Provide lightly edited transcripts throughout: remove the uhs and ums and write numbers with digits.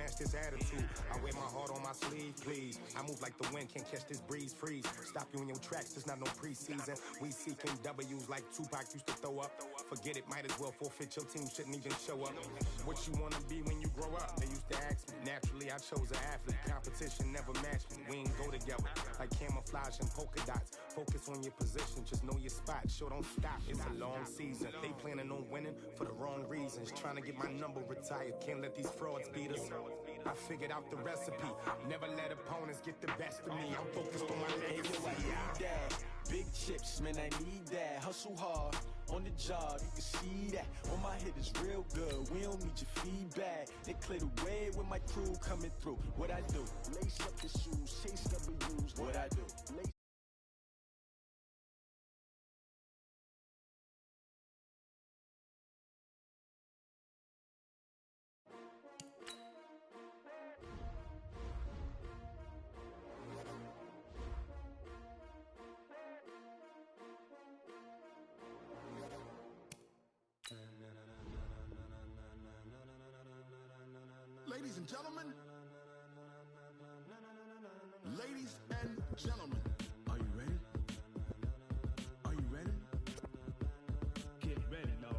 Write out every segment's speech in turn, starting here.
match this attitude. I wear my heart on my sleeve, please. I move like the wind, can't catch this breeze, freeze. Stop you in your tracks, there's not no preseason. We seeking W's like Tupac used to throw up. Forget it, might as well forfeit, your team shouldn't even show up. What you wanna be when you grow up? They used to ask me. Naturally, I chose an athlete. Competition never matched me. We ain't go together like camouflage and polka dots. Focus on your position, just know your spot. Sure, don't stop, it's a long season. They planning on winning for the wrong reasons. Trying to get my number retired, can't let these frauds beat us. I figured out the recipe. Never let opponents get the best of me. I'm focused on my legacy. Big chips, man, I need that. Hustle hard on the job, you can see that. On my hit is real good, we don't need your feedback. They clear the way with my crew coming through. What I do? Lace up the shoes, chase W's. What I do? Ladies and gentlemen, ladies and gentlemen, are you ready? Are you ready? Get ready, no.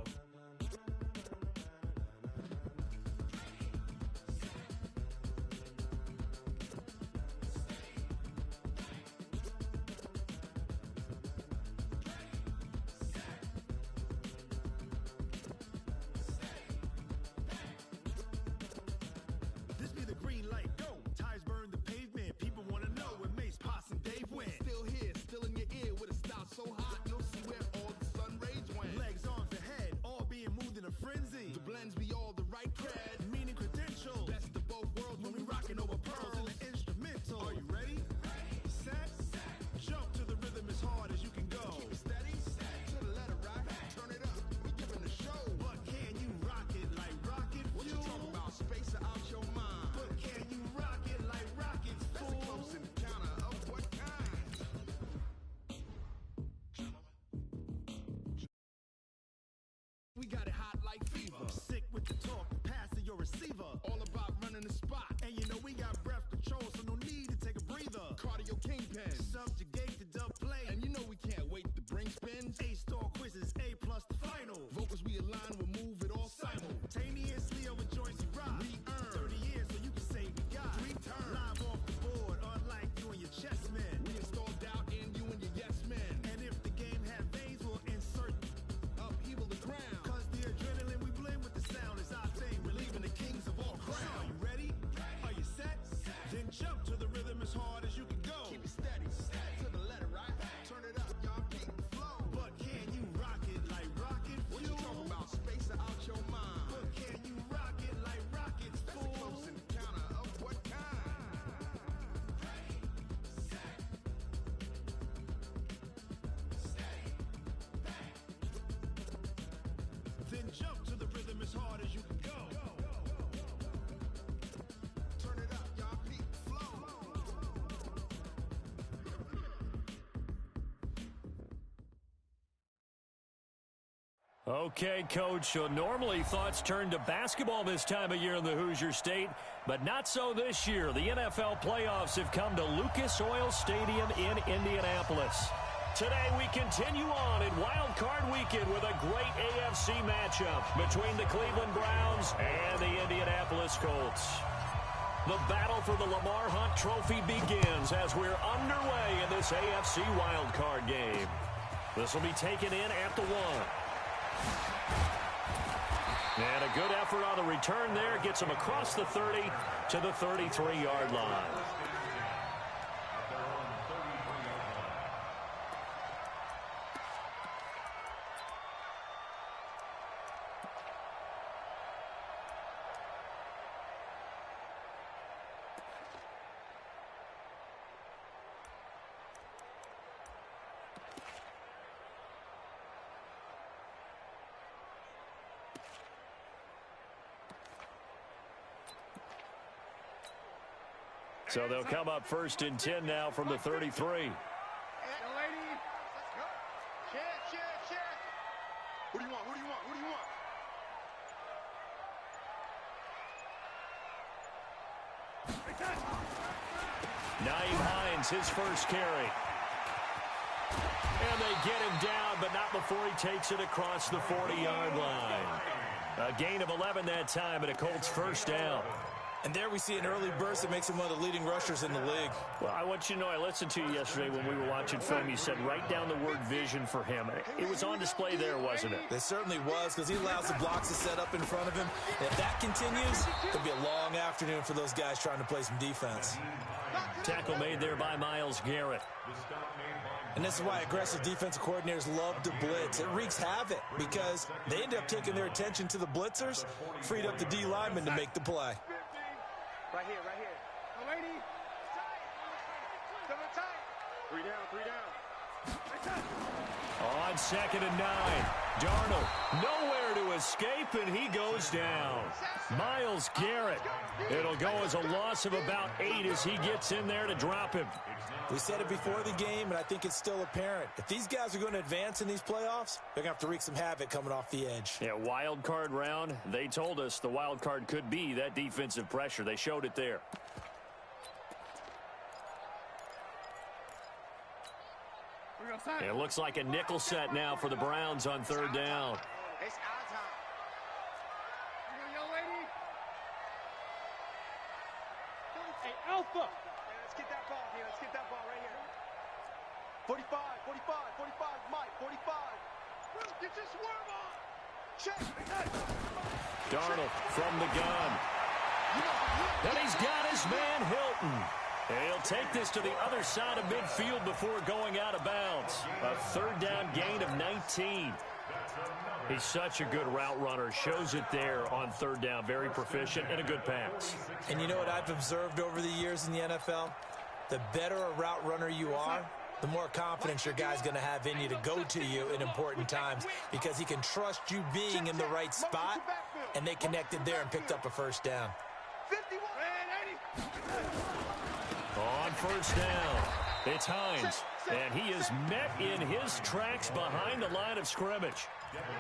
We got it hot like fever. Sick with the talk, passing your receiver. All about running the spot. And you know we got breath control, so no need to take a breather. Cardio kingpin. Subjugate the dub play. And you know we can't wait to bring spins. A-star quizzes, A+ the final. Vocals we align, we'll move it all simultaneously over joints we rock. We earn 30 years, so you can say we got 3 turns. Live off the board, unlike you and your chess men. We install doubt in you and your yes men. And if the game had veins, we'll insert upheaval the crown. Adrenaline we blend with the sound is our thing, relieving the kings of all crowns. Are you ready? Are you set? Then jump to the rhythm as hard as you can go. Keep it steady, to the letter, right? Turn it up, y'all beat the flow. But can you rock it like rocket fuel? What you talking about? Space out your mind. But can you rock it like rockets, fool? That's a close encounter of what kind? Ready, set, steady, bang. Then jump to the rhythm as hard as you can go. Turn it up, y'all beat the flow. Okay, Coach, so normally thoughts turn to basketball this time of year in the Hoosier State, but not so this year. The NFL playoffs have come to Lucas Oil Stadium in Indianapolis. Today we continue on in Wild Card Weekend with a great AFC matchup between the Cleveland Browns and the Indianapolis Colts. The battle for the Lamar Hunt Trophy begins as we're underway in this AFC Wild Card game. This will be taken in at the 1. And a good effort on the return there gets him across the 30 to the 33-yard line. So they'll come up 1st and 10 now from the 33. Who do you want? Who do you want? Who do you want? Naeem Hines, his first carry. And they get him down, but not before he takes it across the 40-yard line. A gain of 11 that time, and a Colts first down. And there we see an early burst that makes him one of the leading rushers in the league. Well, I want you to know, I listened to you yesterday when we were watching film. You said write down the word vision for him. It was on display there, wasn't it? It certainly was, because he allows the blocks to set up in front of him. And if that continues, it'll be a long afternoon for those guys trying to play some defense. Tackle made there by Myles Garrett. And this is why aggressive defensive coordinators love to blitz. It wreaks havoc because they end up taking their attention to the blitzers, freed up the D lineman to make the play. Right here, right here. Oh, lady. Double tight. 3 down, 3 down. On 2nd and 9. Darnold nowhere to escape, and he goes down. Myles Garrett. It'll go as a loss of about 8 as he gets in there to drop him. We said it before the game, and I think it's still apparent. If these guys are going to advance in these playoffs, they're going to have to wreak some havoc coming off the edge. Yeah, wild card round. They told us the wild card could be that defensive pressure. They showed it there. It looks like a nickel set now for the Browns on 3rd down. It's our time. Young lady. Hey, Alpha. Hey, let's get that ball here. Let's get that ball right here. 45, 45, 45, Mike, 45. Get your swerve on. Check. Darnold from the gun. And he's got his man Hilton. He'll take this to the other side of midfield before going out of bounds. A 3rd down gain of 19. He's such a good route runner. Shows it there on 3rd down. Very proficient and a good pass. And you know what I've observed over the years in the NFL? The better a route runner you are, the more confidence your guy's going to have in you to go to you in important times because he can trust you being in the right spot, and they connected there and picked up a 1st down. 51. On 1st down, it's Hines, and he is met in his tracks behind the line of scrimmage.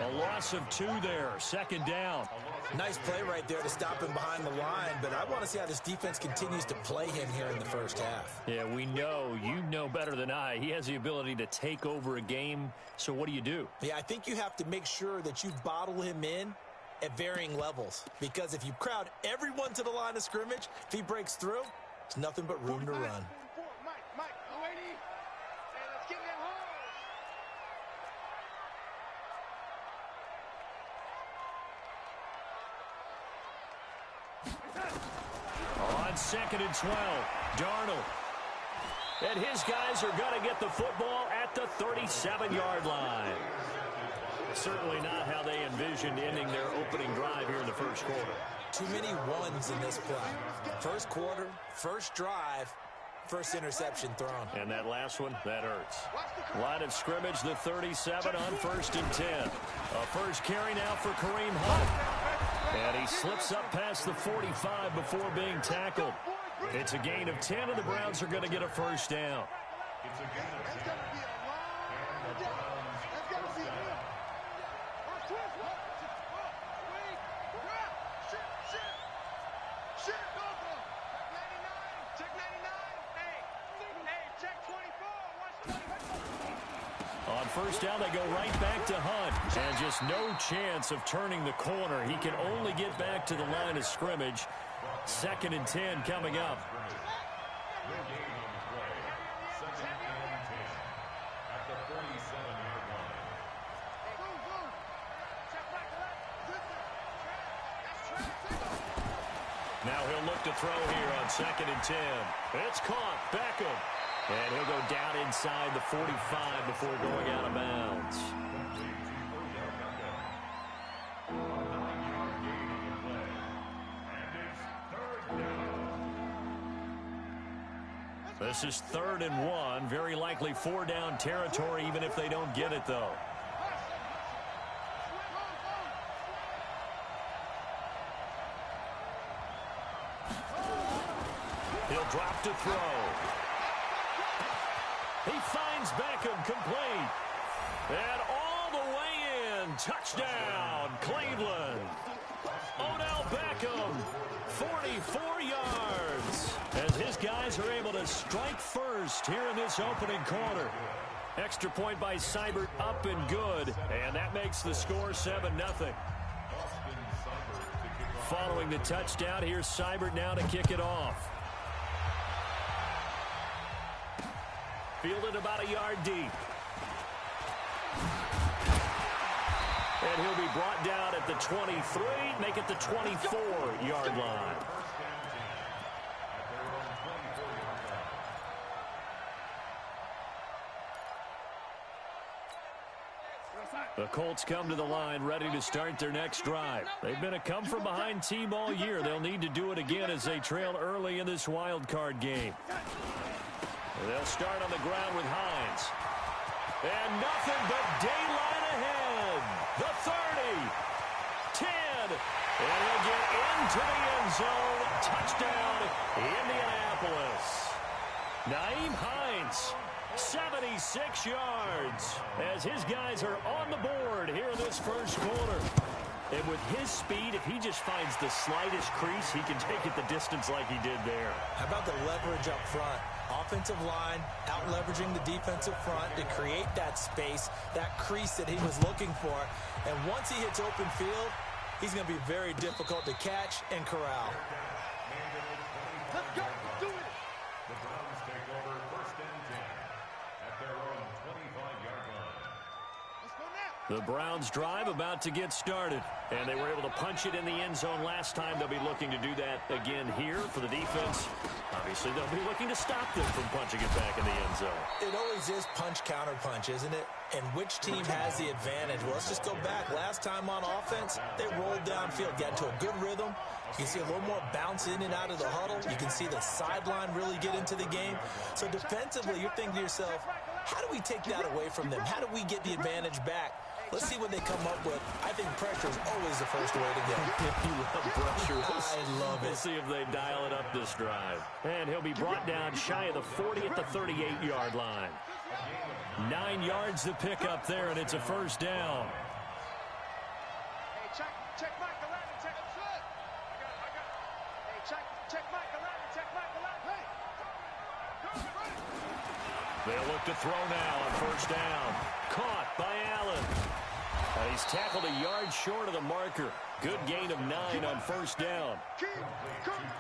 A loss of 2 there, 2nd down. Nice play right there to stop him behind the line, but I want to see how this defense continues to play him here in the 1st half. Yeah, we know, you know better than I, he has the ability to take over a game, so what do? Yeah, I think you have to make sure that you bottle him in at varying levels, because if you crowd everyone to the line of scrimmage, if he breaks through, it's nothing but room to run. 44, Mike, lady. Hey, let's get in that hole. On 2nd and 12, Darnold. And his guys are going to get the football at the 37-yard line. Certainly not how they envisioned ending their opening drive here in the 1st quarter. Too many ones in this play. 1st quarter, 1st drive, 1st interception thrown. And that last one, that hurts. Line of scrimmage, the 37 on 1st and 10. A 1st carry now for Kareem Hunt. And he slips up past the 45 before being tackled. It's a gain of 10, and the Browns are going to get a 1st down. On 1st down, they go right back to Hunt. And just no chance of turning the corner. He can only get back to the line of scrimmage. 2nd and 10 coming up. Now he'll look to throw here on 2nd and 10. It's caught. Beckham. And he'll go down inside the 45 before going out of bounds. This is 3rd and 1. Very likely 4-down territory, even if they don't get it, though. He'll drop to throw. He finds Beckham complete. And all the way in. Touchdown, Cleveland. Odell Beckham 44 yards. As his guys are able to strike first here in this opening quarter. Extra point by Seibert, up and good. And that makes the score 7-0. Following the touchdown, here's Seibert now to kick it off. Fielded about a yard deep. And he'll be brought down at the 23, make it the 24-yard line. The Colts come to the line ready to start their next drive. They've been a come-from-behind team all year. They'll need to do it again as they trail early in this wild card game. They'll start on the ground with Hines. And nothing but daylight ahead. The 30, 10, and he'll get into the end zone. Touchdown, Indianapolis. Nyheim Hines, 76 yards, as his guys are on the board here in this first quarter. And with his speed, if he just finds the slightest crease, he can take it the distance like he did there. How about the leverage up front? Offensive line out-leveraging the defensive front to create that space, that crease that he was looking for. And once he hits open field, he's going to be very difficult to catch and corral. Let's go. Do it. The Browns take over 1st and 10 at their own 25-yard line. Let's go now. The Browns drive about to get started. And they were able to punch it in the end zone last time. They'll be looking to do that again here for the defense. Obviously, they'll be looking to stop them from punching it back in the end zone. It always is punch-counter-punch, isn't it? And which team has the advantage? Well, let's just go back. Last time on offense, they rolled downfield, got into a good rhythm. You can see a little more bounce in and out of the huddle. You can see the sideline really get into the game. So defensively, you're thinking to yourself, how do we take that away from them? How do we get the advantage back? Let's see what they come up with. I think pressure is always the first way to go. You love pressure. I love it. We'll see if they dial it up this drive. And he'll be brought down shy of the 40 at the 38-yard line. 9 yards to pick up there, and it's a first down. Hey, check Mike Aladdin. Check it. I got it. Hey, check Mike Aladdin. Check Mike Aladdin. Hey. They'll look to throw now on first down. Caught by Allen. He's tackled a yard short of the marker. Good gain of 9 on first down.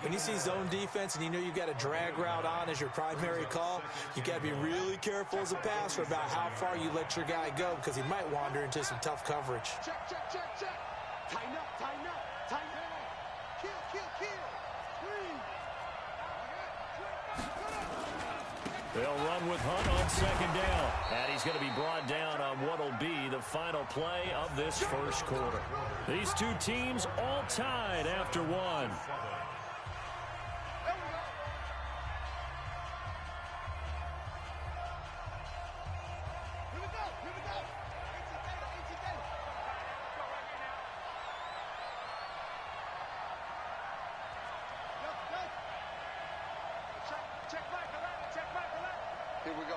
When you see zone defense and you know you've got a drag route on as your primary call, you've got to be really careful as a passer about how far you let your guy go because he might wander into some tough coverage. Check. Tighten up. Kill. They'll run with Hunt on second down. And he's going to be brought down on what will be the final play of this first quarter. These two teams all tied after one. Here we go.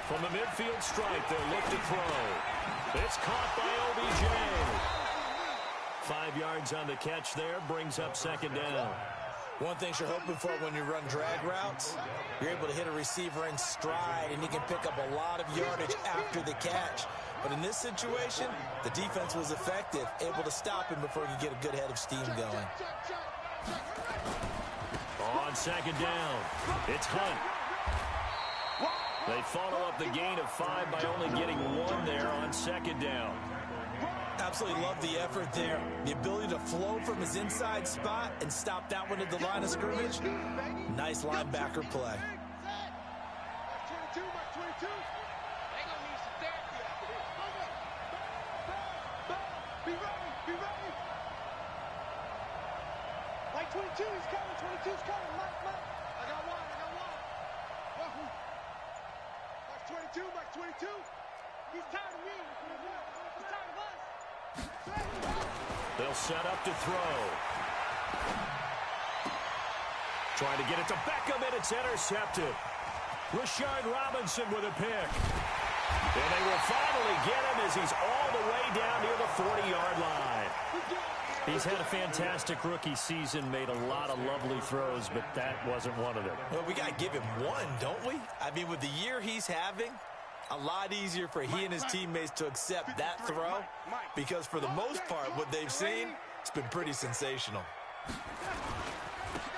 From the midfield stripe, they'll look to throw. It's caught by OBJ. 5 yards on the catch there, brings up second down. One thing you're hoping for when you run drag routes, you're able to hit a receiver in stride, and he can pick up a lot of yardage after the catch. But in this situation, the defense was effective, able to stop him before he could get a good head of steam going. On second down, it's Hunt. They follow up the gain of 5 by only getting 1 there on second down. Absolutely love the effort there. The ability to flow from his inside spot and stop that one at the line of scrimmage. Nice linebacker play. Be ready. Mike 22, he's coming. 22's coming. Mike. I got one. Mike 22. He's tired of me. He's tired of us. They'll set up to throw. Trying to get it to Beckham, and it's intercepted. Rashard Robinson with a pick. And they will finally get him as he's all the way down near the 40-yard line. He's had a fantastic rookie season, made a lot of lovely throws, but that wasn't one of them. Well, we got to give him one, don't we? I mean, with the year he's having, a lot easier for he and his teammates to accept that throw because for the most part, what they've seen, it's been pretty sensational.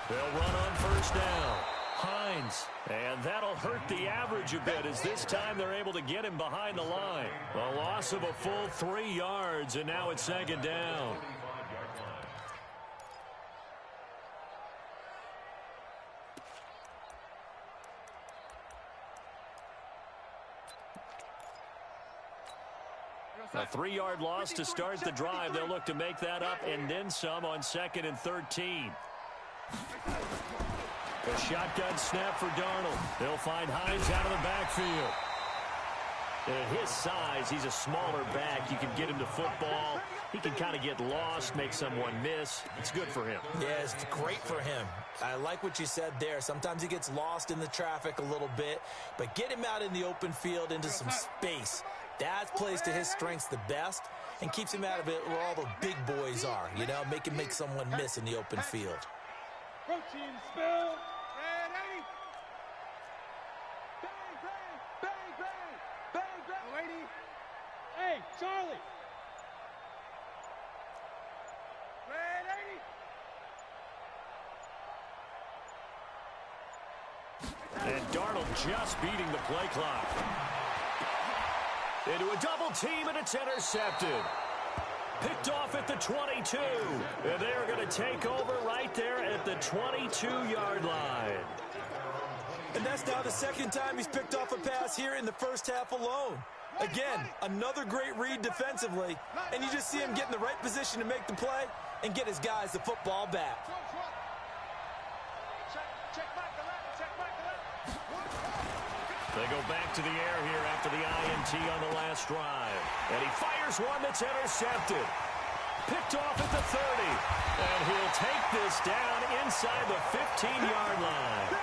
They'll run on first down. Hines, and that'll hurt the average a bit as this time they're able to get him behind the line. A loss of a full 3 yards, and now it's second down. A 3-yard loss to start the drive. They'll look to make that up and then some on 2nd and 13. A shotgun snap for Darnold. They'll find Hines out of the backfield. At his size, he's a smaller back. You can get him to football. He can kind of get lost, make someone miss. It's good for him. Yeah, it's great for him. I like what you said there. Sometimes he gets lost in the traffic a little bit, but get him out in the open field into some space. That plays to his strengths the best and keeps him out of it where all the big boys are, you know, make him make someone miss in the open field. Protein spill. Ready? Bang, bang, bang, bang, bang, bang. Lady. Hey, Charlie. Ready? And Darnold just beating the play clock. Into a double team, and it's intercepted. Picked off at the 22. And they're going to take over right there at the 22-yard line. And that's now the second time he's picked off a pass here in the first half alone. Again, another great read defensively, and you just see him get in the right position to make the play and get his guys the football back. They go back to the air here after the INT on the last drive. And he fires one that's intercepted. Picked off at the 30. And he'll take this down inside the 15-yard line.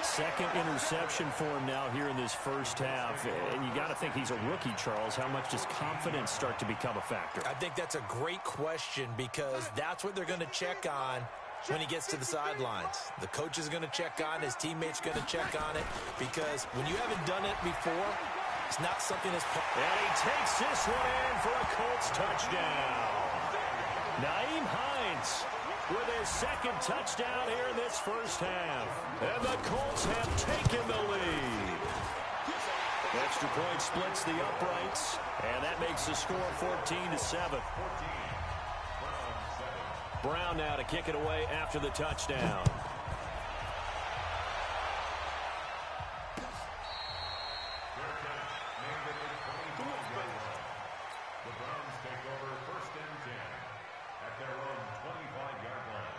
Second interception for him now here in this first half. And you got to think he's a rookie, Charles. How much does confidence start to become a factor? I think that's a great question because that's what they're going to check on when he gets to the sidelines. The coach is going to check on, his teammates going to check on it, because when you haven't done it before, it's not something that's... And he takes this one in for a Colts touchdown. Nyheim Hines with his second touchdown here in this first half. And the Colts have taken the lead. Extra point splits the uprights, and that makes the score 14-7. Brown now to kick it away after the touchdown. The Browns take over 1st and 10 at their own 25-yard line.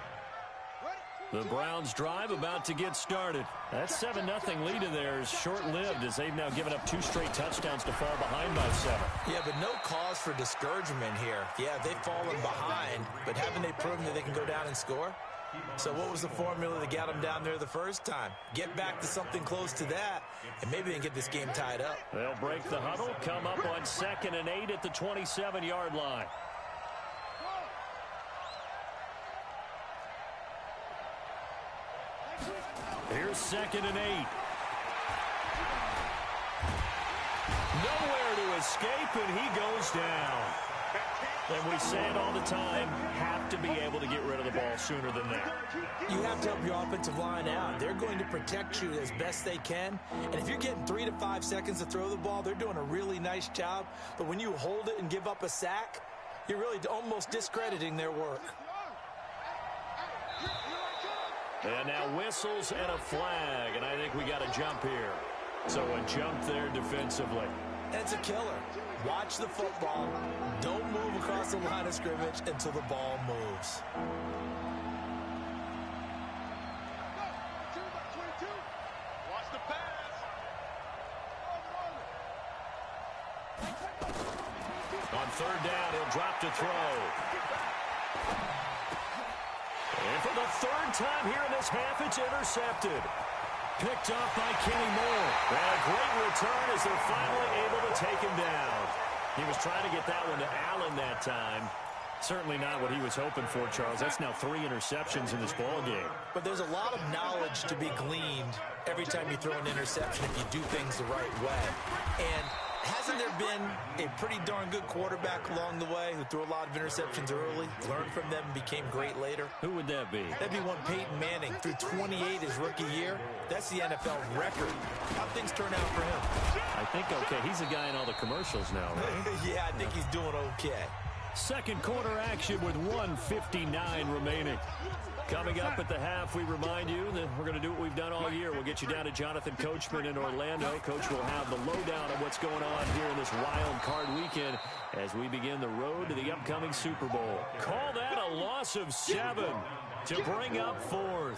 The Browns drive about to get started. That 7-0 lead of theirs short-lived as they've now given up 2 straight touchdowns to fall behind by 7. Yeah, but no cause for discouragement here. Yeah, they've fallen behind, but haven't they proven that they can go down and score? So what was the formula that got them down there the first time? Get back to something close to that, and maybe they can get this game tied up. They'll break the huddle, come up on 2nd and 8 at the 27-yard line. Here's 2nd and 8. Nowhere to escape, and he goes down. And we say it all the time, have to be able to get rid of the ball sooner than that. You have to help your offensive line out. They're going to protect you as best they can. And if you're getting 3 to 5 seconds to throw the ball, they're doing a really nice job. But when you hold it and give up a sack, you're really almost discrediting their work. And now whistles and a flag, and I think we got a jump here. So a jump there defensively. And it's a killer. Watch the football. Don't move across the line of scrimmage until the ball moves. Watch the pass. On 3rd down, he'll drop to throw. And for the 3rd time here in this half, it's intercepted. Picked off by Kenny Moore. And a great return as they're finally able to take him down. He was trying to get that one to Allen that time. Certainly not what he was hoping for, Charles. That's now 3 interceptions in this ball game. But there's a lot of knowledge to be gleaned every time you throw an interception if you do things the right way. And hasn't there been a pretty darn good quarterback along the way who threw a lot of interceptions early, learned from them, and became great later? Who would that be? That'd be one Peyton Manning. Threw 28 his rookie year. That's the NFL record. How'd things turn out for him? I think okay. He's a guy in all the commercials now, right? Yeah, I think he's doing okay. Second quarter action with 1:59 remaining. Coming up at the half, we remind you that we're going to do what we've done all year. We'll get you down to Jonathan Coachman in Orlando. Coach will have the lowdown of what's going on here in this wild card weekend as we begin the road to the upcoming Super Bowl. Call that a loss of 7 to bring up 4th.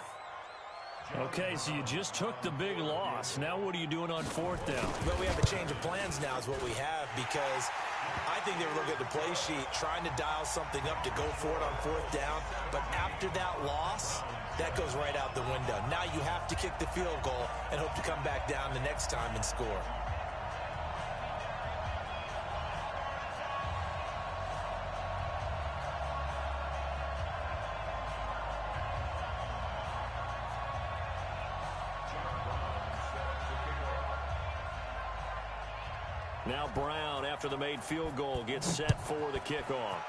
Okay, so you just took the big loss. Now what are you doing on 4th down? Well, we have a change of plans now is what we have, because I think they were looking at the play sheet, trying to dial something up to go for it on 4th down. But after that loss, that goes right out the window. Now you have to kick the field goal and hope to come back down the next time and score. Now Brown, after the made field goal, gets set for the kickoff.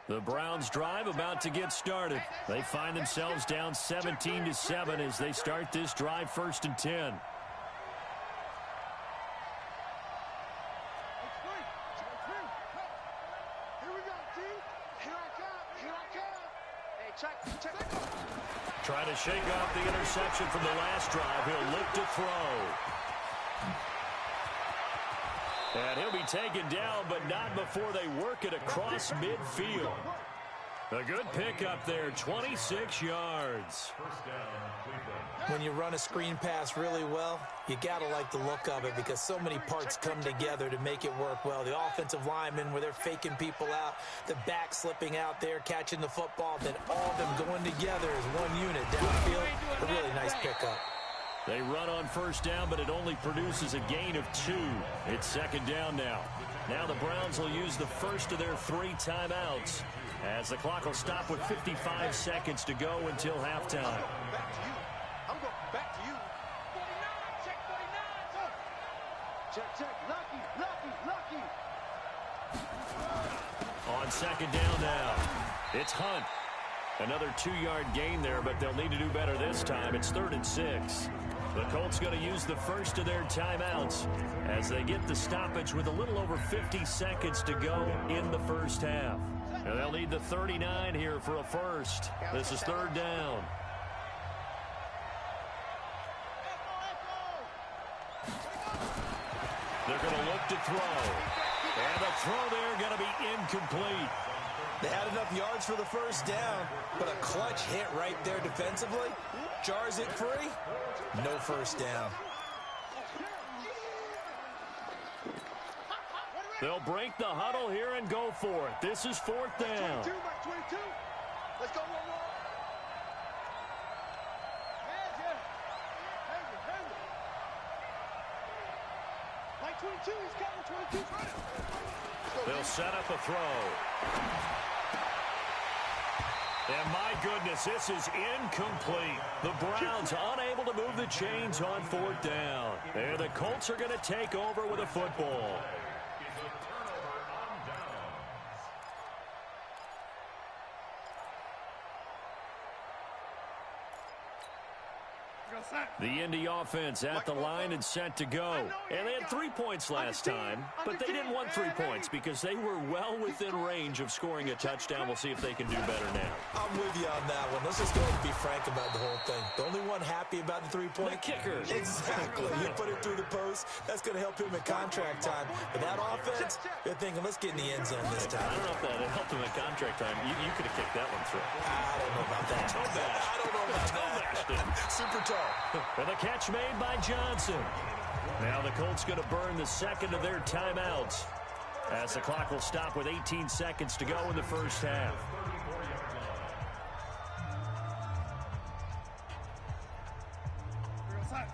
The Browns drive about to get started. They find themselves down 17-7 as they start this drive, 1st and 10. Here we go, team. Here I come. Here I come. Hey, check. Trying to shake off the interception from the last drive. He'll look to throw. And he'll be taken down, but not before they work it across midfield. A good pickup there, 26 yards. When you run a screen pass really well, you got to like the look of it, because so many parts come together to make it work well. The offensive linemen, where they're faking people out, the back slipping out there, catching the football, then all of them going together as one unit downfield. A really nice pickup. They run on 1st down, but it only produces a gain of 2. It's 2nd down now. Now the Browns will use the first of their 3 timeouts, as the clock will stop with 55 seconds to go until halftime. Back to you. I'm going back to you. 49, check 49. Check. Lucky. On 2nd down now, it's Hunt. Another 2-yard gain there, but they'll need to do better this time. It's 3rd and 6. The Colts going to use the first of their timeouts as they get the stoppage with a little over 50 seconds to go in the first half. And they'll need the 39 here for a first. This is 3rd down. They're going to look to throw. And the throw there going to be incomplete. They had enough yards for the 1st down, but a clutch hit right there defensively jars it free. No 1st down. They'll break the huddle here and go for it. This is 4th down. 22. Let's go, one more. Like 22, he's coming, 22. They'll set up a throw. And my goodness, this is incomplete. The Browns unable to move the chains on 4th down. And the Colts are going to take over with a football. The Indy offense at the line and set to go. And they had 3 points last time, but they didn't want 3 points because they were well within range of scoring a touchdown. We'll see if they can do better now. I'm with you on that one. Let's just go and be frank about the whole thing. The only one happy about the 3-point kicker. Exactly. You put it through the post. That's going to help him in contract time. But that offense, they're thinking, let's get in the end zone this time. I don't know if that helped him in contract time. You could have kicked that one through. I don't know about that. I don't know about that. Super tall. And the catch made by Johnson. Now the Colts going to burn the second of their timeouts, as the clock will stop with 18 seconds to go in the first half.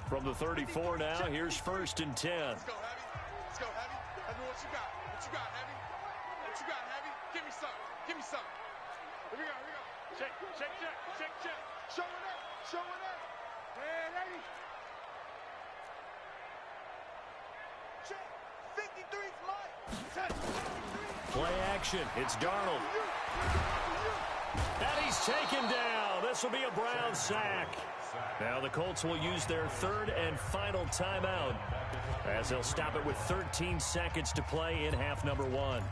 From the 34 now, here's 1st and 10. Let's go, Heavy. Let's go, Heavy. Heavy, what you got? What you got, Heavy? What you got, Heavy? Give me some. Give me some. Here we go, here we go. Check, check, check, check, check. Show it up. Show it up. Hey, lady. Check. 53's Mike. Check. Play action. It's Darnold. And he's taken down. This will be a Brown sack. Now the Colts will use their 3rd and final timeout, as they'll stop it with 13 seconds to play in half number 1.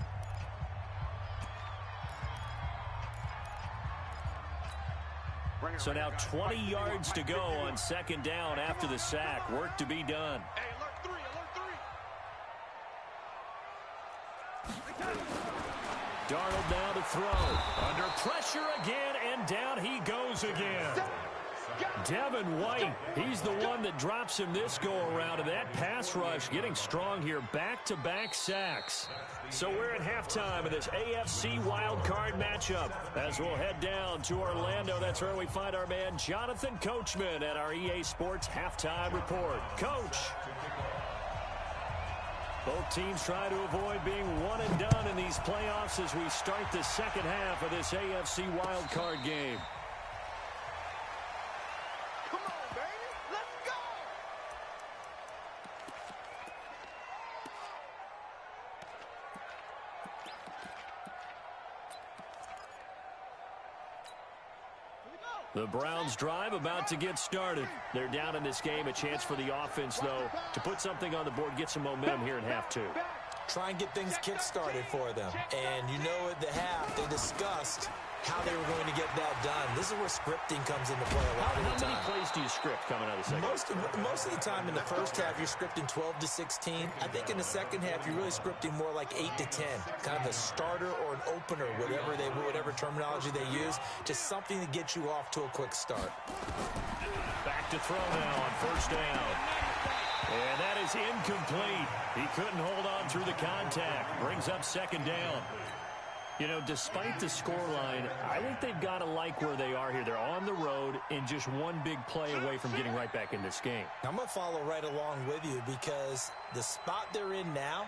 So now 20 yards to go on 2nd down after the sack. Work to be done. Hey, alert 3, alert 3. Darnold now to throw. Under pressure again, and down he goes again. Devin White, he's the one that drops him this go-around, and that pass rush getting strong here. Back-to-back sacks. So we're at halftime of this AFC wildcard matchup, as we'll head down to Orlando. That's where we find our man Jonathan Coachman at our EA Sports Halftime Report. Coach. Both teams try to avoid being one and done in these playoffs as we start the second half of this AFC wildcard game. Come on, baby. Let's go. The Browns drive about to get started. They're down in this game. A chance for the offense, though, to put something on the board, get some momentum here in half 2. Try and get things kick-started for them. And you know at the half, they discussed how they were going to get that done. This is where scripting comes into play a lot of the time. How many plays do you script coming out of the second? Most of the time in the first half, you're scripting 12 to 16. I think in the second half, you're really scripting more like 8 to 10. Kind of a starter or an opener, whatever terminology they use. Just something to get you off to a quick start. Back to throw now on 1st down. And that is incomplete. He couldn't hold on through the contact. Brings up 2nd down. You know, despite the scoreline, I think they've got to like where they are here. They're on the road and just one big play away from getting right back in this game. I'm going to follow right along with you because the spot they're in now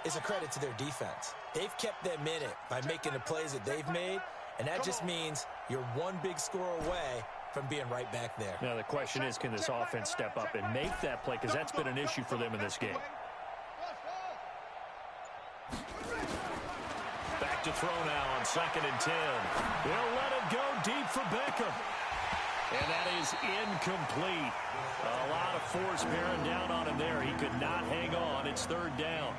is a credit to their defense. They've kept them in it by making the plays that they've made, and that just means you're one big score away from being right back there. Now, the question is, can this offense step up and make that play? Because that's been an issue for them in this game. Back to throw now on 2nd and 10. They'll let it go deep for Beckham. And that is incomplete. A lot of force bearing down on him there. He could not hang on. It's 3rd down.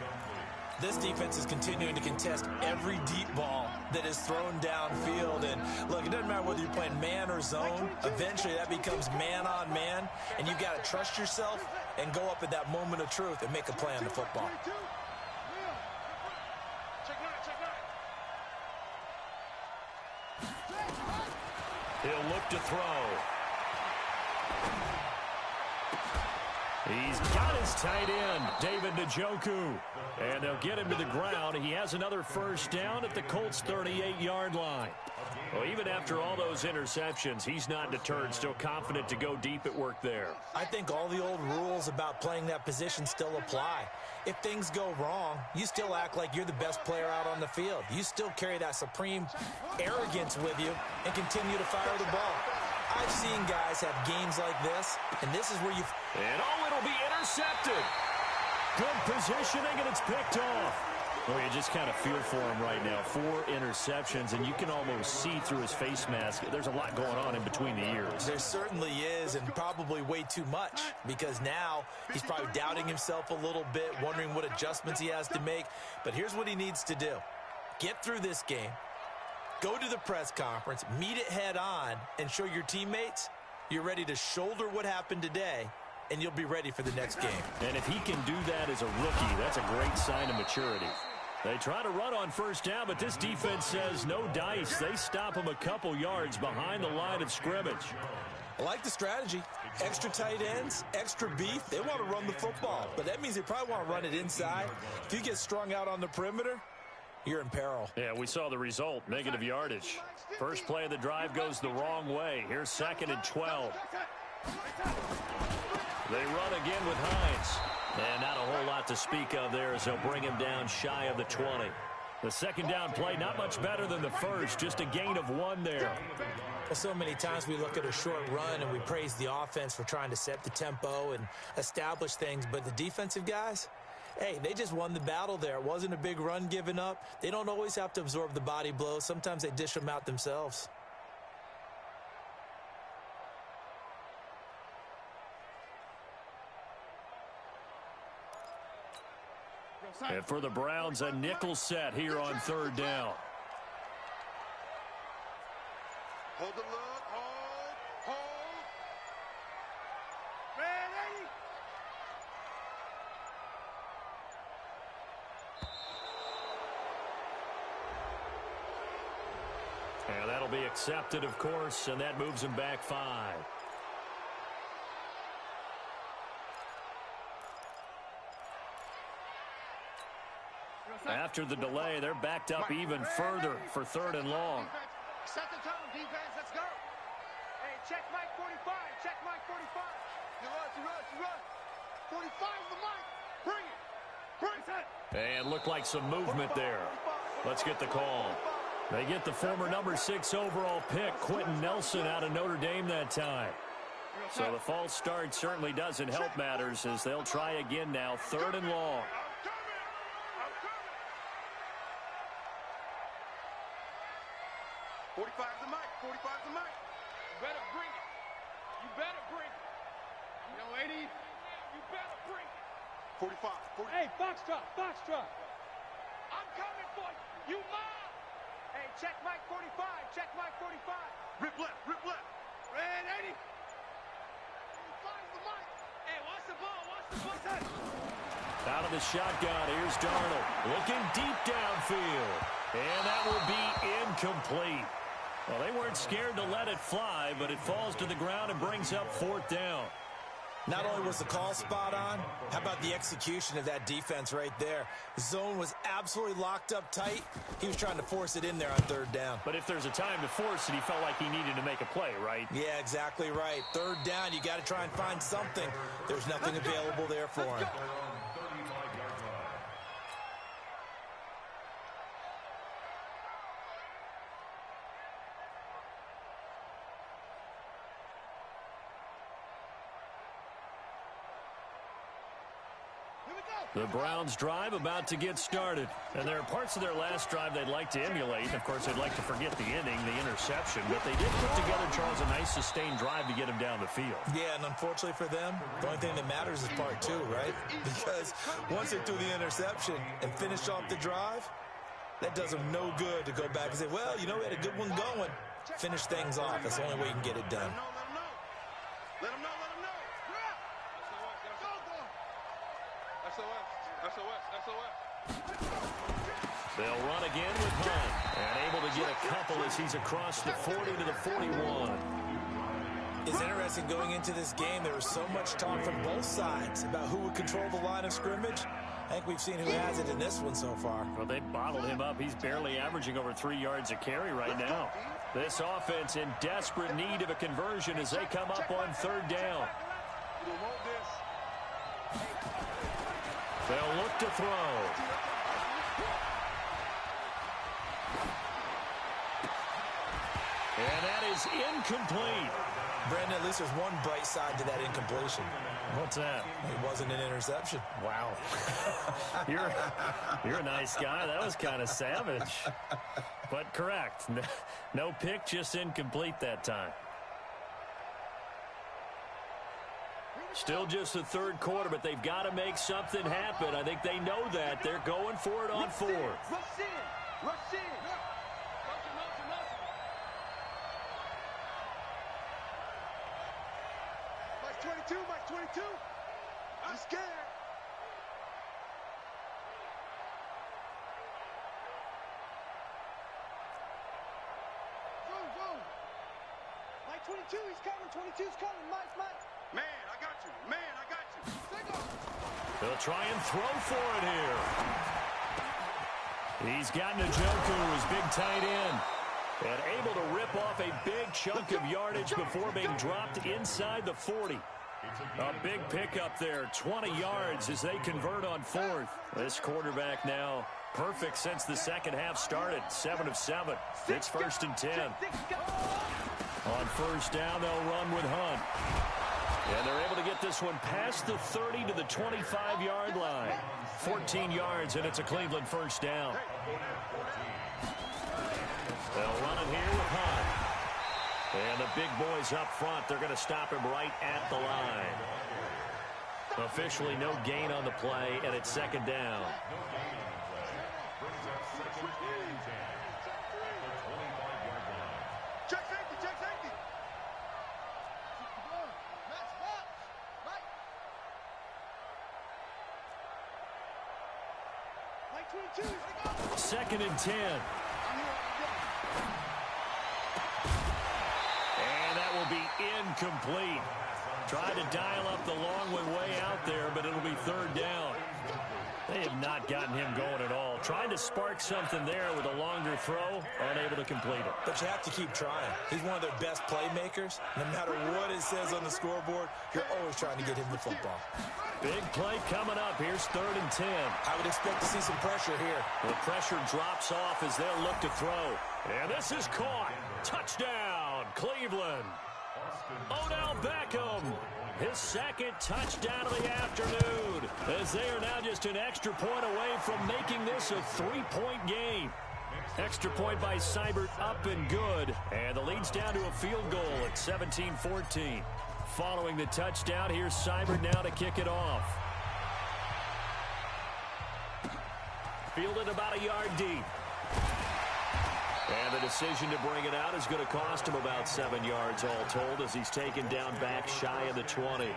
This defense is continuing to contest every deep ball that is thrown downfield. And look, it doesn't matter whether you're playing man or zone. Eventually, that becomes man on man. And you've got to trust yourself and go up at that moment of truth and make a play on the football. He'll look to throw. He's got his tight end, David Njoku. And they'll get him to the ground. He has another 1st down at the Colts' 38-yard line. Well, even after all those interceptions, he's not deterred, still confident to go deep at work there. I think all the old rules about playing that position still apply. If things go wrong, you still act like you're the best player out on the field. You still carry that supreme arrogance with you and continue to fire the ball. I've seen guys have games like this, and this is where you... And it'll be intercepted. Good positioning, and it's picked off. Well, you just kind of feel for him right now. 4 interceptions, and you can almost see through his face mask. There's a lot going on in between the ears. There certainly is, and probably way too much, because now he's probably doubting himself a little bit, wondering what adjustments he has to make. But here's what he needs to do. Get through this game, go to the press conference, meet it head on, and show your teammates you're ready to shoulder what happened today, and you'll be ready for the next game. And if he can do that as a rookie, that's a great sign of maturity. They try to run on 1st down, but this defense says no dice. They stop him a couple yards behind the line of scrimmage. I like the strategy. Extra tight ends, extra beef. They want to run the football, but that means they probably want to run it inside. If you get strung out on the perimeter, you're in peril. Yeah, we saw the result, negative yardage. First play of the drive goes the wrong way. Here's 2nd and 12. They run again with Hines. And not a whole lot to speak of there as they'll bring him down shy of the 20. The second down play, not much better than the first, just a gain of 1 there. Well, so many times we look at a short run and we praise the offense for trying to set the tempo and establish things, but the defensive guys, hey, they just won the battle there. It wasn't a big run given up. They don't always have to absorb the body blows. Sometimes they dish them out themselves. And for the Browns, a nickel set here on 3rd down. Hold the look. Hold. Ready? And that'll be accepted, of course, and that moves him back 5. After the delay, they're backed up even further for 3rd and long. Set the tone, defense. Let's go. Hey, check Mike 45. Check Mike 45. You run. 45 the mic. Bring it. And looked like some movement there. Let's get the call. They get the former number 6 overall pick, Quentin Nelson, out of Notre Dame that time. So the false start certainly doesn't help matters as they'll try again now, 3rd and long. 45's the mic. 45's the mic. You better bring it. You better bring it. You know, 80, you better bring it. 45. Hey, Foxtrot. I'm coming for you. You mom. Hey, check Mike 45. Check Mike 45. Rip left. Red 80. 45's the mic. Hey, watch the ball. Out of the shotgun, here's Darnold. Looking deep downfield. And that will be incomplete. Well, they weren't scared to let it fly, but it falls to the ground and brings up 4th down. Not only was the call spot on, how about the execution of that defense right there? The zone was absolutely locked up tight. He was trying to force it in there on 3rd down. But if there's a time to force it, he felt like he needed to make a play, right? Yeah, exactly right. 3rd down, you got to try and find something. There's nothing available there for him. The Browns drive about to get started. And there are parts of their last drive they'd like to emulate. Of course, they'd like to forget the inning, the interception. But they did put together, Charles, a nice sustained drive to get him down the field. Yeah, and unfortunately for them, the only thing that matters is part 2, right? Because once they threw the interception and finished off the drive, that does them no good to go back and say, well, you know, we had a good one going. Finish things off. That's the only way you can get it done. Let him know. SOS. They'll run again with Hunt. And able to get a couple as he's across the 40 to the 41. It's interesting going into this game. There was so much talk from both sides about who would control the line of scrimmage. I think we've seen who has it in this one so far. Well, they bottled him up. He's barely averaging over 3 yards a carry right now. This offense in desperate need of a conversion as they come up on 3rd down. They'll look to throw. And that is incomplete. Brandon, at least there's one bright side to that incompletion. What's that? It wasn't an interception. Wow. You're a nice guy. That was kind of savage. But correct. No pick, just incomplete that time. Still just the 3rd quarter, but they've got to make something happen. I think they know that. They're going for it on 4th. Rush in. Mike 22. I'm scared. Go. Mike 22, he's coming. 22's coming. Mike. Man, I got you. Man, I got you. Take off. He'll try and throw for it here. He's got Njoku, his big tight end, and able to rip off a big chunk of yardage before being dropped inside the 40. A big pickup there, 20 yards as they convert on fourth. This quarterback now perfect since the second half started, 7 of 7. It's 1st and 10. On first down, they'll run with Hunt. And they're able to get this one past the 30 to the 25-yard line. 14 yards, and it's a Cleveland first down. They'll run it here with Hunt. And the big boys up front, they're going to stop him right at the line. Officially no gain on the play, and it's second down. Check safety. Mike 22, Second and 10. And that will be incomplete. Tried to dial up the long way out there, but it'll be third down. They have not gotten him going at all. Trying to spark something there with a longer throw, unable to complete it. But you have to keep trying. He's one of their best playmakers. No matter what it says on the scoreboard, you're always trying to get him the football. Big play coming up. Here's 3rd and 10. I would expect to see some pressure here. The pressure drops off as they'll look to throw. And this is caught. Touchdown, Cleveland. Odell Beckham, his second touchdown of the afternoon, as they are now just an extra point away from making this a 3-point game. Extra point by Seibert up and good, and the lead's down to a field goal at 17-14. Following the touchdown, here's Seibert now to kick it off. Fielded about a yard deep. And the decision to bring it out is going to cost him about 7 yards all told, as he's taken down back shy of the 20.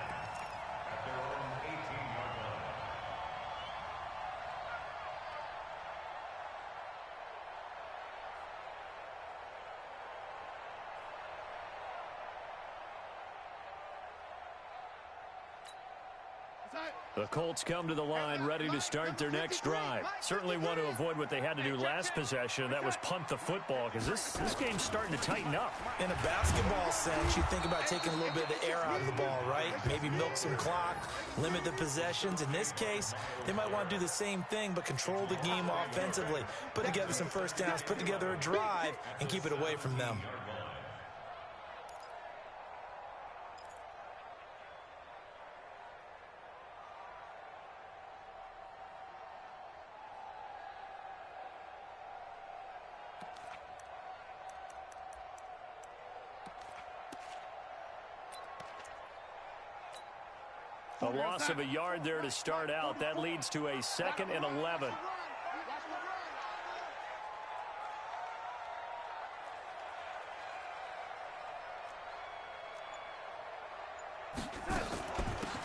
The Colts come to the line ready to start their next drive. Certainly want to avoid what they had to do last possession. That was punt the football, because this game's starting to tighten up. In a basketball sense, you think about taking a little bit of the air out of the ball, right? Maybe milk some clock, limit the possessions. In this case, they might want to do the same thing, but control the game offensively. Put together some first downs, put together a drive, and keep it away from them. A loss of a yard there to start out. That leads to a 2nd and 11.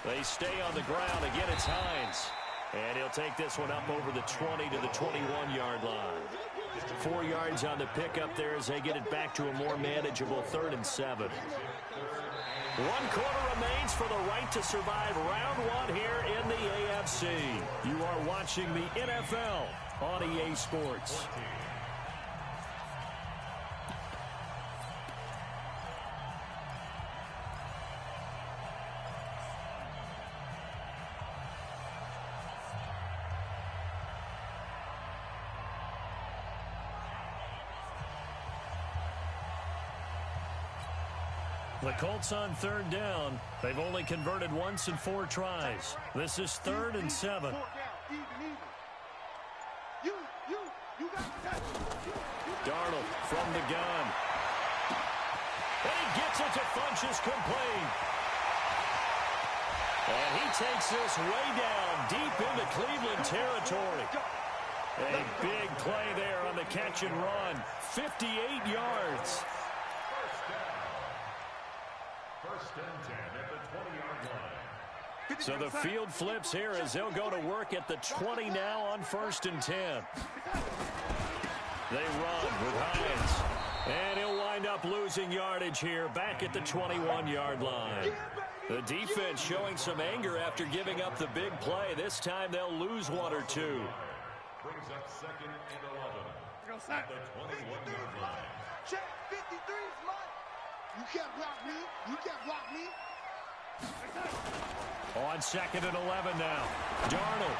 They stay on the ground. Again, it's Hines. And he'll take this one up over the 20 to the 21-yard line. 4 yards on the pickup there as they get it back to a more manageable 3rd and 7. 1 quarter remains for the right to survive round 1 here in the AFC. You are watching the NFL on EA Sports. The Colts on 3rd down. They've only converted once in 4 tries. This is 3rd and 7. Darnold from the gun. And he gets it to Funchess complete. And he takes this way down deep into Cleveland territory. A big play there on the catch and run. 58 yards. First and 10 at the 20-yard line. So the field flips here as they'll go to work at the 20 now on 1st and 10. They run with Hines. And he'll wind wind up losing yardage here, back at the 21-yard line. The defense showing some anger after giving up the big play. This time they'll lose one or two. Brings up 2nd and 11 at the 21-yard line. Check, 53 is mine. You can't block me. You can't block me. On 2nd and 11 now. Darnold.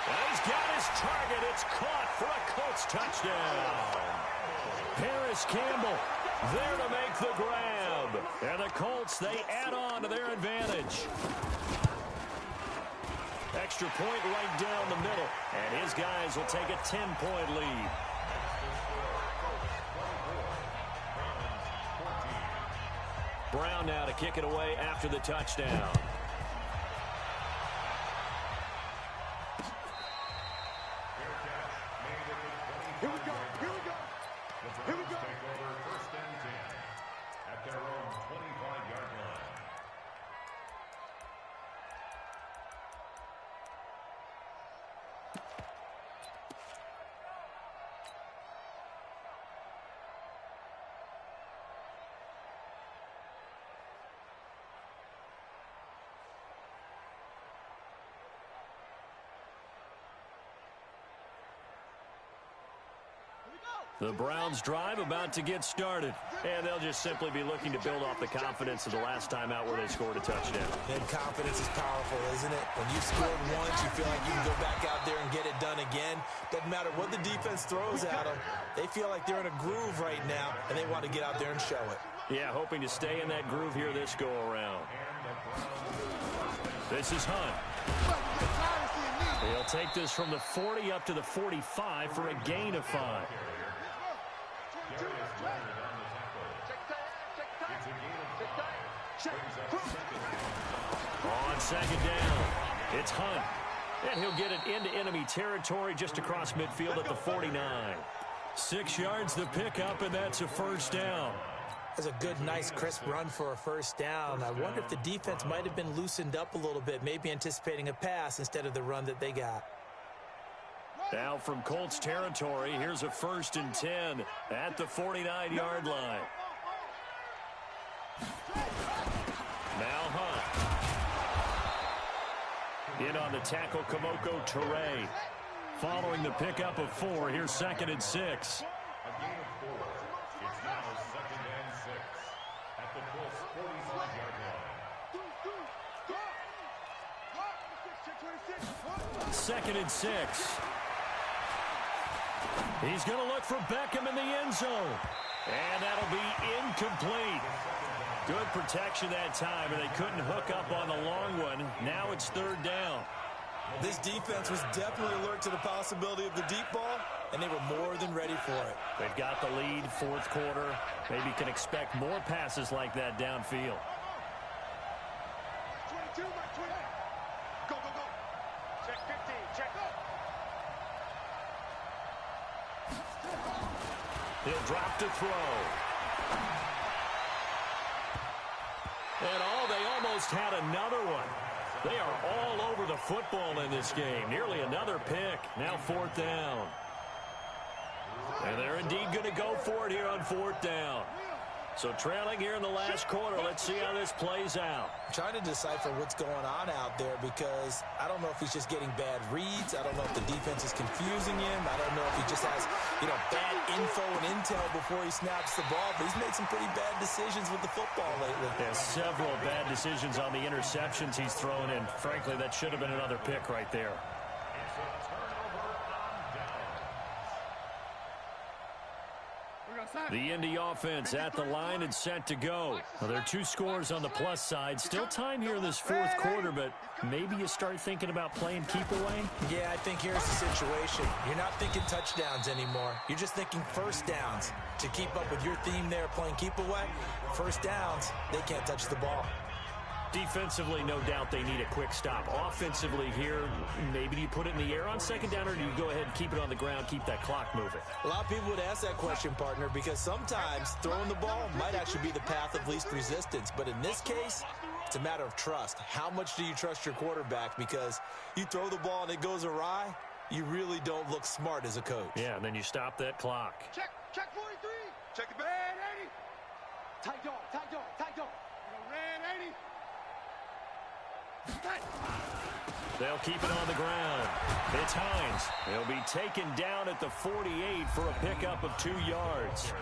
And he's got his target. It's caught for a Colts touchdown. Paris Campbell there to make the grab. And the Colts, they add on to their advantage. Extra point right down the middle. And his guys will take a 10-point lead. Brown now to kick it away after the touchdown. Here we go. Here we go. Here we go. Take over 1st and 10 at their own 25-yard line. The Browns drive about to get started, and they'll just simply be looking to build off the confidence of the last time out where they scored a touchdown. And confidence is powerful, isn't it? When you scored once, you feel like you can go back out there and get it done again. Doesn't matter what the defense throws at them. They feel like they're in a groove right now, and they want to get out there and show it. Yeah, hoping to stay in that groove here this go-around. This is Hunt. He'll take this from the 40 up to the 45 for a gain of 5. On 2nd down, it's Hunt. And he'll get it into enemy territory just across midfield at the 49. 6 yards the pickup, and that's a 1st down. That's a good, nice, crisp run for a 1st down. I wonder if the defense might have been loosened up a little bit, maybe anticipating a pass instead of the run that they got. Now from Colts territory, here's a 1st and 10 at the 49-yard line. Now Hunt. In on the tackle, Kamoko Toure. Following the pickup of 4, here's 2nd and 6. A gain of 4. It's now 2nd and 6 at the Colts 45-yard line. 2nd and 6. He's going to look for Beckham in the end zone. And that'll be incomplete. Good protection that time, and they couldn't hook up on the long one. Now it's 3rd down. This defense was definitely alert to the possibility of the deep ball, and they were more than ready for it. They've got the lead, 4th quarter. Maybe can expect more passes like that downfield. 22 by 20. Go, go, go. Check 15. Check. He'll drop to throw. And they almost had another one. They are all over the football in this game. Nearly another pick. Now 4th down. And they're indeed going to go for it here on 4th down. So trailing here in the last quarter. Let's see how this plays out. I'm trying to decipher what's going on out there because I don't know if he's just getting bad reads. I don't know if the defense is confusing him. I don't know if he just has, bad info and intel before he snaps the ball. But he's made some pretty bad decisions with the football lately. There's several bad decisions on the interceptions he's thrown in. Frankly, that should have been another pick right there. The Indy offense at the line and set to go. Well, there are 2 scores on the plus side. Still time here in this 4th quarter, but maybe you start thinking about playing keep away? Yeah, I think here's the situation. You're not thinking touchdowns anymore. You're just thinking 1st downs. To keep up with your theme there, playing keep away, 1st downs, they can't touch the ball. Defensively, no doubt they need a quick stop. Offensively here, maybe you put it in the air on 2nd down, or do you go ahead and keep it on the ground, keep that clock moving? A lot of people would ask that question, partner, because sometimes throwing the ball might actually be the path of least resistance. But in this case, it's a matter of trust. How much do you trust your quarterback? Because you throw the ball and it goes awry, you really don't look smart as a coach. Yeah, and then you stop that clock. Check 43. Check it back. Red 80. Tight dog, tight dog, tight dog. Red 80. They'll keep it on the ground. It's Hines. He'll be taken down at the 48 for a pickup of 2 yards.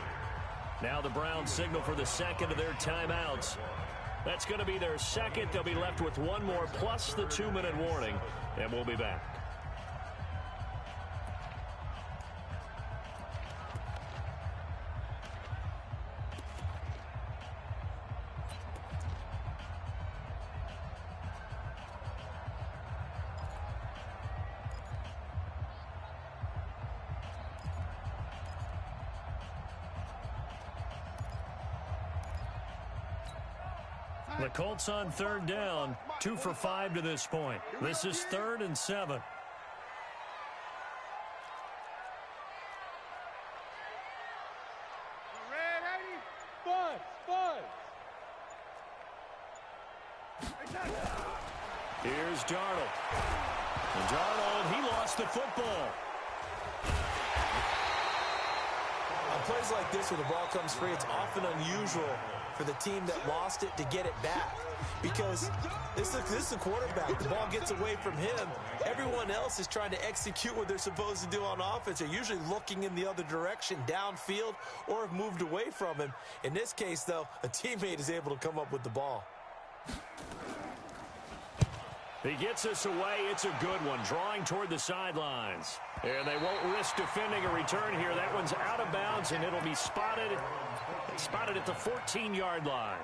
Now the Browns signal for the second of their timeouts. That's going to be their second. They'll be left with one more plus the 2-minute warning, and we'll be back. The Colts on third down, 2 for 5 to this point. This is 3rd and 7. Red 80. Buzz, buzz. Here's Darnold. And Darnold, he lost the football. On plays like this where the ball comes free, it's often unusual for the team that lost it to get it back, because this is a quarterback. The ball gets away from him. Everyone else is trying to execute what they're supposed to do on offense. They're usually looking in the other direction, downfield, or have moved away from him. In this case, though, a teammate is able to come up with the ball. He gets us away. It's a good one, drawing toward the sidelines. And they won't risk defending a return here. That one's out of bounds, and it'll be spotted at the 14-yard line.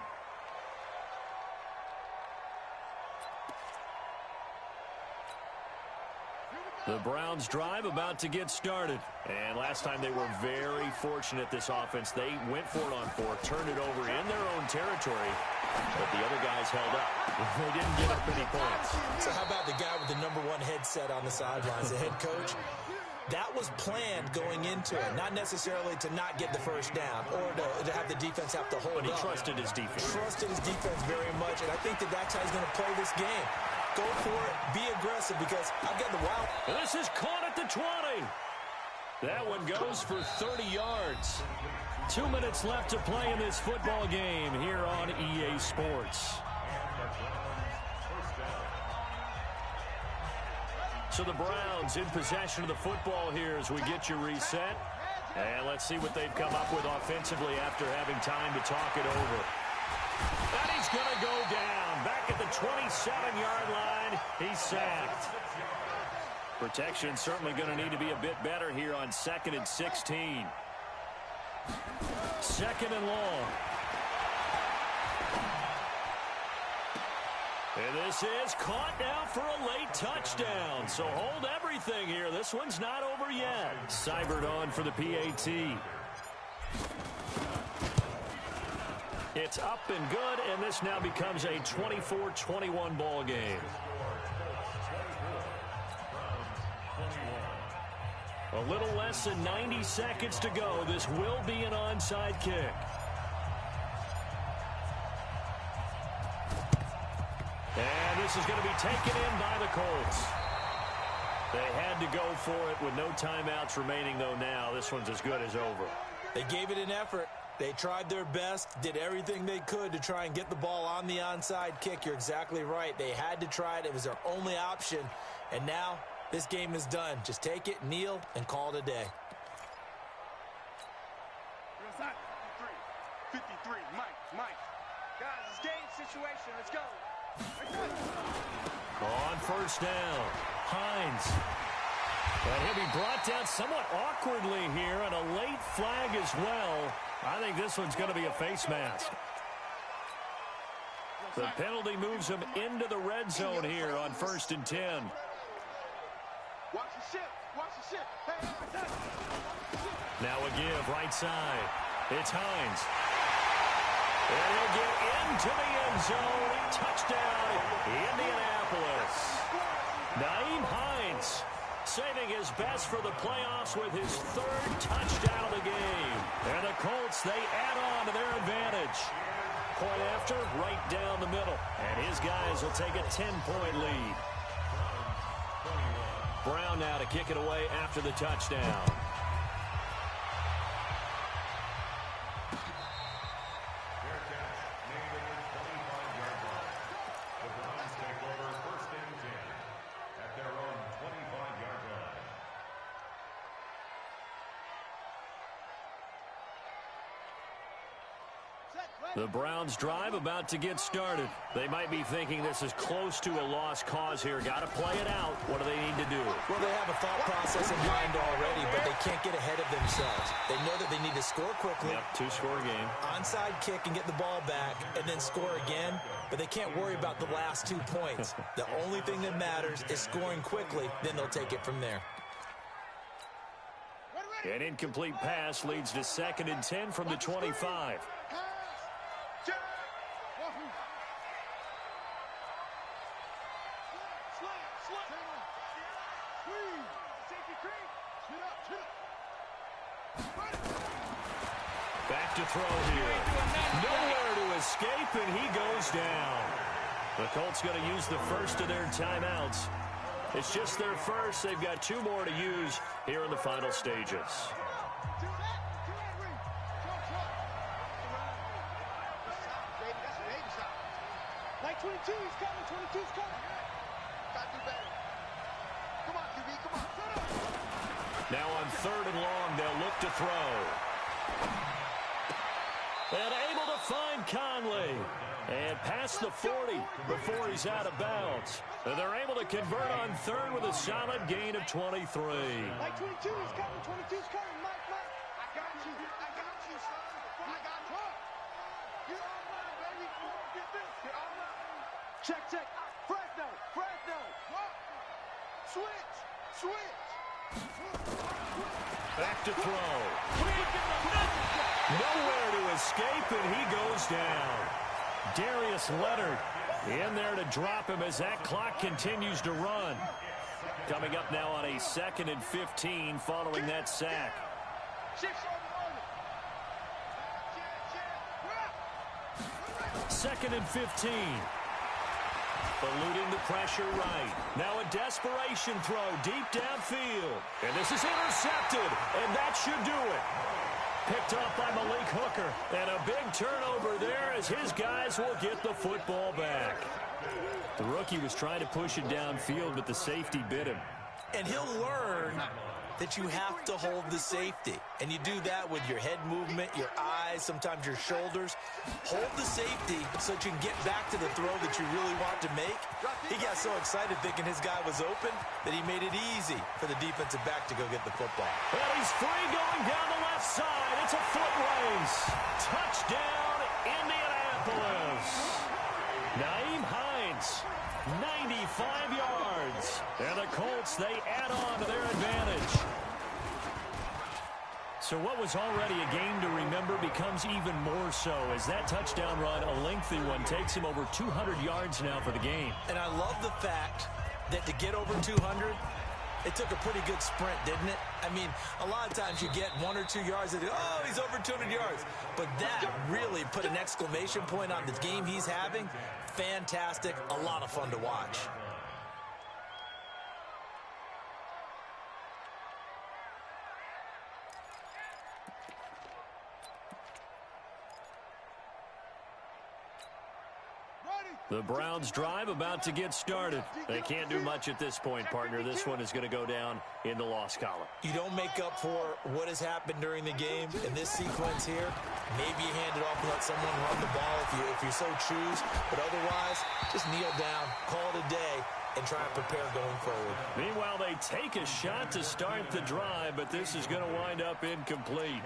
The Browns drive about to get started. And last time they were very fortunate, this offense. They went for it on 4, turned it over in their own territory, but the other guys held up. They didn't give up any points. So how about the guy with the #1 headset on the sidelines, the head coach? That was planned going into it, not necessarily to not get the first down or to have the defense have to hold up. But he trusted his defense. Trusted his defense very much, and I think that's how he's going to play this game. Go for it, be aggressive, because I've got the wild. This is caught at the 20. That one goes for 30 yards. 2 minutes left to play in this football game here on EA Sports. So the Browns in possession of the football here as we get you reset. And let's see what they've come up with offensively after having time to talk it over. And he's going to go down. Back at the 27-yard line, he's sacked. Protection certainly going to need to be a bit better here on 2nd and 16. 2nd and long. And this is caught now for a late touchdown. So hold everything here. This one's not over yet. Seibert on for the PAT. It's up and good, and this now becomes a 24-21 ball game. A little less than 90 seconds to go. This will be an onside kick. And this is going to be taken in by the Colts. They had to go for it with no timeouts remaining, though now. This one's as good as over. They gave it an effort. They tried their best, did everything they could to try and get the ball on the onside kick. You're exactly right. They had to try it. It was their only option. And now this game is done. Just take it, kneel, and call it a day. 53, Mike. Guys, it's game situation. Let's go. On first down, Hines. And he'll be brought down somewhat awkwardly here, and a late flag as well. I think this one's going to be a face mask. The penalty moves him into the red zone here on 1st and 10. Watch the ship. Watch the ship. Hey. Now a give right side. It's Hines. And he'll get into the end zone. Touchdown, Indianapolis. Nyheim Hines saving his best for the playoffs with his 3rd touchdown of the game. And the Colts, they add on to their advantage. Point after, right down the middle. And his guys will take a 10-point lead. Brown now to kick it away after the touchdown. The Browns drive about to get started. They might be thinking this is close to a lost cause here. Got to play it out. What do they need to do? Well, they have a thought process in mind already, but they can't get ahead of themselves. They know that they need to score quickly. Yep, two-score game. Onside kick and get the ball back and then score again, but they can't worry about the last 2 points. The only thing that matters is scoring quickly, then they'll take it from there. An incomplete pass leads to 2nd and 10 from the 25. Back to throw here. Nowhere to escape, and he goes down. The Colts going to use the first of their timeouts. It's just their first. They've got 2 more to use here in the final stages. Like 22, he's coming. 22's coming. Gotta do better. Come on, QB, come on. Now on 3rd and long, they'll look to throw. And able to find Conley. And past the 40 before he's out of bounds. And they're able to convert on 3rd with a solid gain of 23. Like 22, he's coming. 22's coming. Mike. I got you. I got you, son. I got you. Get online, baby. Get this. Get online. Check. Fresno. Switch. Back to throw. Nowhere to escape, and he goes down. Darius Leonard in there to drop him as that clock continues to run. Coming up now on a 2nd and 15 following that sack. 2nd and 15. Eluding the pressure right. Now a desperation throw deep downfield. And this is intercepted, and that should do it. Picked off by Malik Hooker. And a big turnover there as his guys will get the football back. The rookie was trying to push it downfield, but the safety bit him. And he'll learn that you have to hold the safety. And you do that with your head movement, your eyes, sometimes your shoulders. Hold the safety so that you can get back to the throw that you really want to make. He got so excited thinking his guy was open that he made it easy for the defensive back to go get the football. Well, he's free going down the left side. It's a foot race. Touchdown, Indianapolis. Naeem Hines, 95 yards. And the Colts, they add on to their advantage. So what was already a game to remember becomes even more so as that touchdown run, a lengthy one, takes him over 200 yards now for the game. And I love the fact that to get over 200, it took a pretty good sprint, didn't it? I mean, a lot of times you get 1 or 2 yards and oh, he's over 200 yards. But that really put an exclamation point on the game he's having. Fantastic, a lot of fun to watch. The Browns drive about to get started. They can't do much at this point, partner. This one is going to go down in the loss column. You don't make up for what has happened during the game in this sequence here. Maybe you hand it off and let someone run the ball if you so choose. But otherwise, just kneel down, call it a day, and try and prepare going forward. Meanwhile, they take a shot to start the drive, but this is going to wind up incomplete.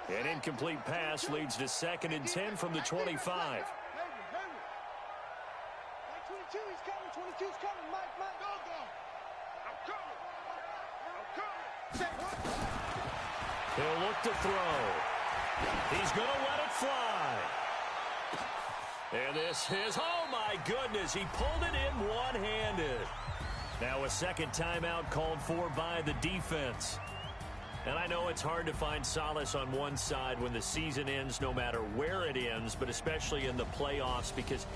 An incomplete pass leads to 2nd and 10 from the 25. Like 22, he's coming. 22's coming. Mike. Go. I'm coming. He'll look to throw. He's going to let it fly. And this is, oh my goodness, he pulled it in one-handed. Now a second timeout called for by the defense. And I know it's hard to find solace on one side when the season ends, no matter where it ends, but especially in the playoffs, because